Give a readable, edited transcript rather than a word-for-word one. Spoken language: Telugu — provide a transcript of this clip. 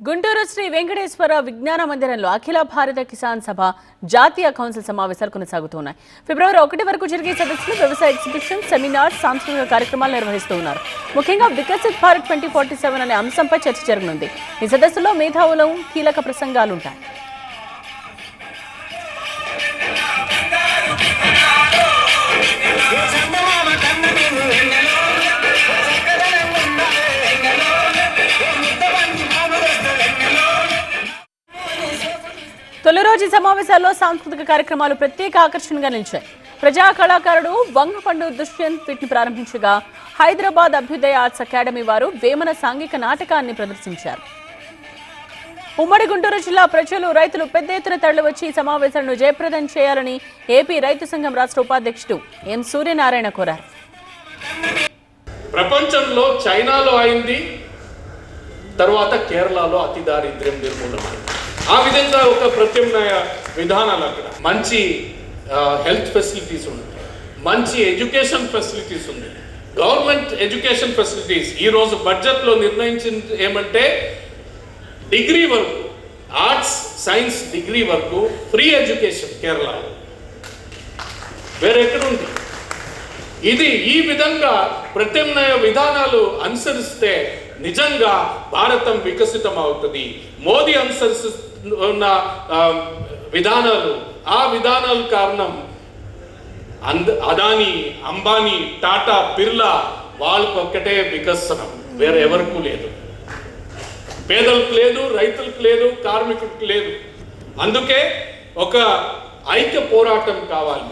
గుంటూరు శ్రీ వెంకటేశ్వర విజ్ఞాన మందిరంలో అఖిల భారత కిసాన్ సభ జాతీయ కౌన్సిల్ సమావేశాలు కొనసాగుతున్నాయి. ఫిబ్రవరి 1 వరకు జరిగే సదస్సులో వ్యవసాయ ఎగ్జిబిషన్, సెమినార్, సాంస్కృతిక కార్యక్రమాలు నిర్వహిస్తున్నారు. ముఖ్యంగా వికసిత్ భారత్ 2047 అనే అంశంపై చర్చ జరగనుంది. ఈ సదస్సులో మేధావులు కీలక ప్రసంగాలుంటాయి. తొలి రోజు సమావేశాల్లో సాంస్కృతిక కార్యక్రమాలు ప్రత్యేక ఆకర్షణగా నిలిచాయి. ప్రజా కళాకారుడు వంగపండు దుష్యంత్ వీటిని ప్రారంభించగా హైదరాబాద్ అభ్యుదయ ఆర్ట్స్ అకాడమీ వారు వేమన సాంఘిక నాటకాన్ని ప్రదర్శించారు. ఉమ్మడి గుంటూరు జిల్లా ప్రజలు, రైతులు పెద్ద ఎత్తున తరలివచ్చి ఈ సమావేశాలను జయప్రదం చేయాలని ఏపీ రైతు సంఘం రాష్ట్ర ఉపాధ్యక్షుడు ఎం సూర్యనారాయణ కోరారు. ప్రపంచంలో చైనాలో అయింది, తర్వాత కేరళలో అతి దారిద్ర్యం నిర్మూలమైంది. ఆ విధంగా ఒక ప్రత్యామ్నాయ విధానాలు అక్కడ మంచి హెల్త్ ఫెసిలిటీస్ ఉన్నాయి, మంచి ఎడ్యుకేషన్ ఫెసిలిటీస్ ఉన్నాయి. గవర్నమెంట్ ఎడ్యుకేషన్ ఫెసిలిటీస్ ఈరోజు బడ్జెట్లో నిర్ణయించింది ఏమంటే డిగ్రీ వరకు, ఆర్ట్స్ సైన్స్ డిగ్రీ వరకు ఫ్రీ ఎడ్యుకేషన్ కేరళలో, వేరెక్కడుంది. ఇది ఈ విధంగా ప్రత్యామ్నాయ విధానాలు అనుసరిస్తే నిజంగా భారతం వికసితం అవుతుంది. మోదీ అనుసరిస్తున్న విధానాలు, ఆ విధానాల కారణం అదానీ, అంబానీ, టాటా, బిర్లా వాళ్ళకు ఒక్కటే వికసనం, వేరే ఎవరికి లేదు. పేదలకు లేదు, రైతులకు లేదు, కార్మికులకు లేదు. అందుకే ఒక ఐక్య పోరాటం కావాలి.